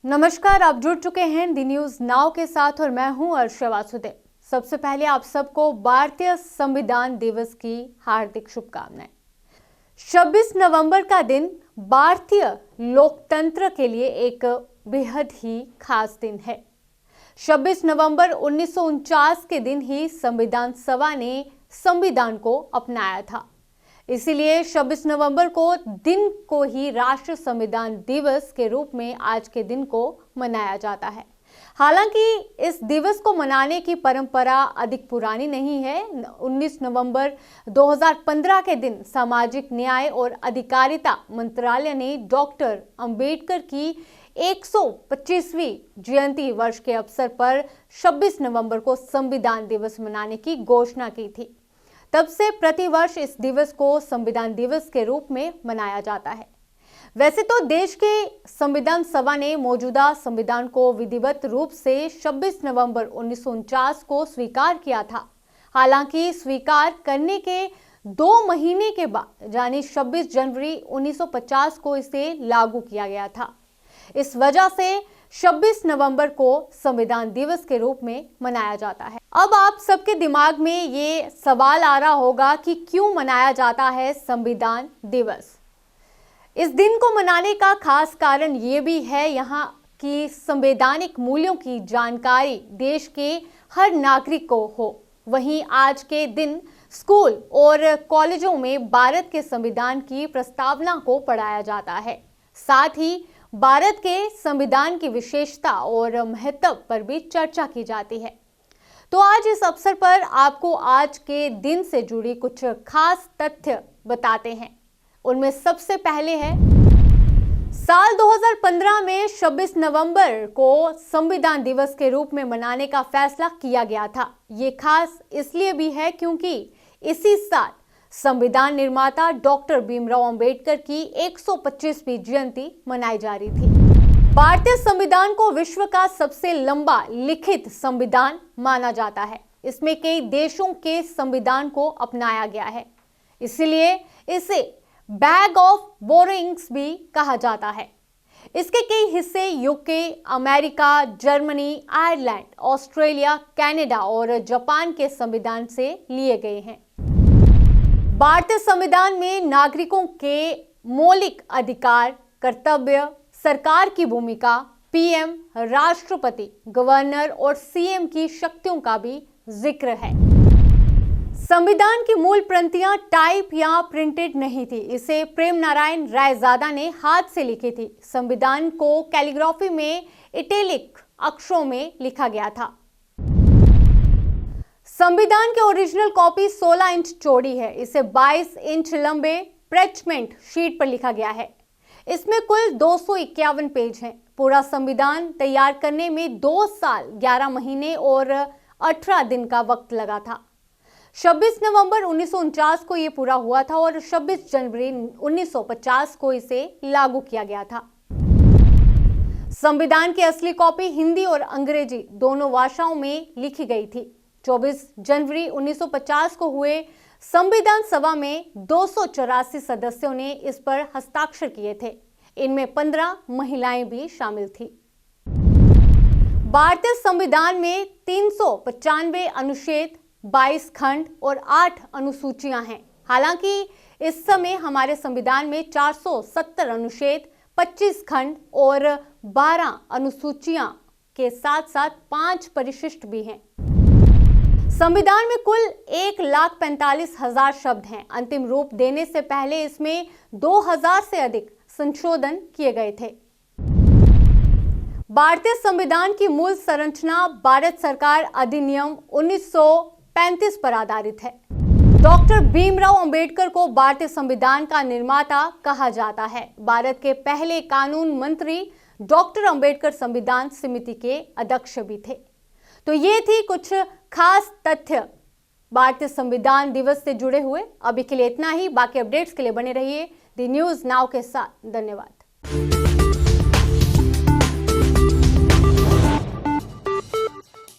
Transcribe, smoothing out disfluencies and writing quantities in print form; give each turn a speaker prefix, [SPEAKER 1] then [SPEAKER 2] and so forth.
[SPEAKER 1] नमस्कार, आप जुड़ चुके हैं दी न्यूज नाउ के साथ और मैं हूं अर्षा वासुदेव। सबसे पहले आप सबको भारतीय संविधान दिवस की हार्दिक शुभकामनाएं। 26 नवंबर का दिन भारतीय लोकतंत्र के लिए एक बेहद ही खास दिन है। 26 नवंबर 1949 के दिन ही संविधान सभा ने संविधान को अपनाया था। इसीलिए 26 नवंबर को दिन को ही राष्ट्रीय संविधान दिवस के रूप में आज के दिन को मनाया जाता है। हालांकि इस दिवस को मनाने की परंपरा अधिक पुरानी नहीं है। 19 नवंबर 2015 के दिन सामाजिक न्याय और अधिकारिता मंत्रालय ने डॉक्टर अंबेडकर की 125वीं जयंती वर्ष के अवसर पर 26 नवंबर को संविधान दिवस मनाने की घोषणा की थी। तब से प्रतिवर्ष इस दिवस को संविधान दिवस के रूप में मनाया जाता है। वैसे तो देश के संविधान सभा ने मौजूदा संविधान को विधिवत रूप से 26 नवंबर 1949 को स्वीकार किया था। हालांकि स्वीकार करने के 2 महीने के बाद यानी 26 जनवरी 1950 को इसे लागू किया गया था। इस वजह से 26 नवंबर को संविधान दिवस के रूप में मनाया जाता है। अब आप सबके दिमाग में ये सवाल आ रहा होगा कि क्यों मनाया जाता है संविधान दिवस। इस दिन को मनाने का खास कारण ये भी है यहाँ की संवैधानिक मूल्यों की जानकारी देश के हर नागरिक को हो। वहीं आज के दिन स्कूल और कॉलेजों में भारत के संविधान की प्रस्तावना को पढ़ाया जाता है। साथ ही भारत के संविधान की विशेषता और महत्व पर भी चर्चा की जाती है। तो आज इस अवसर पर आपको आज के दिन से जुड़ी कुछ खास तथ्य बताते हैं। उनमें सबसे पहले है साल 2015 में 26 नवंबर को संविधान दिवस के रूप में मनाने का फैसला किया गया था। ये खास इसलिए भी है क्योंकि इसी साल संविधान निर्माता डॉक्टर भीमराव अंबेडकर की 125वीं जयंती मनाई जा रही थी। भारतीय संविधान को विश्व का सबसे लंबा लिखित संविधान माना जाता है। इसमें कई देशों के संविधान को अपनाया गया है, इसलिए इसे बैग ऑफ बोरोइंग्स भी कहा जाता है। इसके कई हिस्से UK, America, Germany, Ireland, Australia, Canada और जापान के संविधान से लिए गए हैं। भारतीय संविधान में नागरिकों के मौलिक अधिकार, कर्तव्य, सरकार की भूमिका, पीएम, राष्ट्रपति, गवर्नर और सीएम की शक्तियों का भी जिक्र है। संविधान की मूल प्रतियां टाइप या प्रिंटेड नहीं थी। इसे प्रेम नारायण रायजादा ने हाथ से लिखी थी। संविधान को कैलीग्राफी में इटैलिक अक्षरों में लिखा गया था। संविधान की ओरिजिनल कॉपी 16 इंच चौड़ी है। इसे 22 इंच लंबे प्रेचमेंट शीट पर लिखा गया है। इसमें कुल 251 पेज हैं। पूरा संविधान तैयार करने में 2 साल 11 महीने और 18 दिन का वक्त लगा था। 26 नवंबर 1949 को यह पूरा हुआ था और 26 जनवरी 1950 को इसे लागू किया गया था। संविधान की असली कॉपी हिंदी और अंग्रेजी दोनों भाषाओं में लिखी गई थी। 24 जनवरी 1950 को हुए संविधान सभा में 284 सदस्यों ने इस पर हस्ताक्षर किए थे। इनमें 15 महिलाएं भी शामिल थी। भारतीय संविधान में 395 अनुच्छेद, 22 खंड और 8 अनुसूचियां हैं। हालांकि इस समय हमारे संविधान में 470 अनुच्छेद, 25 खंड और 12 अनुसूचियां के साथ साथ 5 परिशिष्ट भी हैं। संविधान में कुल 1,45,000 शब्द हैं। अंतिम रूप देने से पहले इसमें 2000 से अधिक संशोधन किए गए थे। भारतीय संविधान की मूल संरचना भारत सरकार अधिनियम 1935 पर आधारित है। डॉक्टर भीमराव अंबेडकर को भारतीय संविधान का निर्माता कहा जाता है। भारत के पहले कानून मंत्री डॉक्टर अंबेडकर संविधान समिति के अध्यक्ष भी थे। तो ये थी कुछ खास तथ्य भारतीय संविधान दिवस से जुड़े हुए। अभी के लिए इतना ही। बाकी अपडेट्स के लिए बने रहिए दी न्यूज नाउ के साथ। धन्यवाद।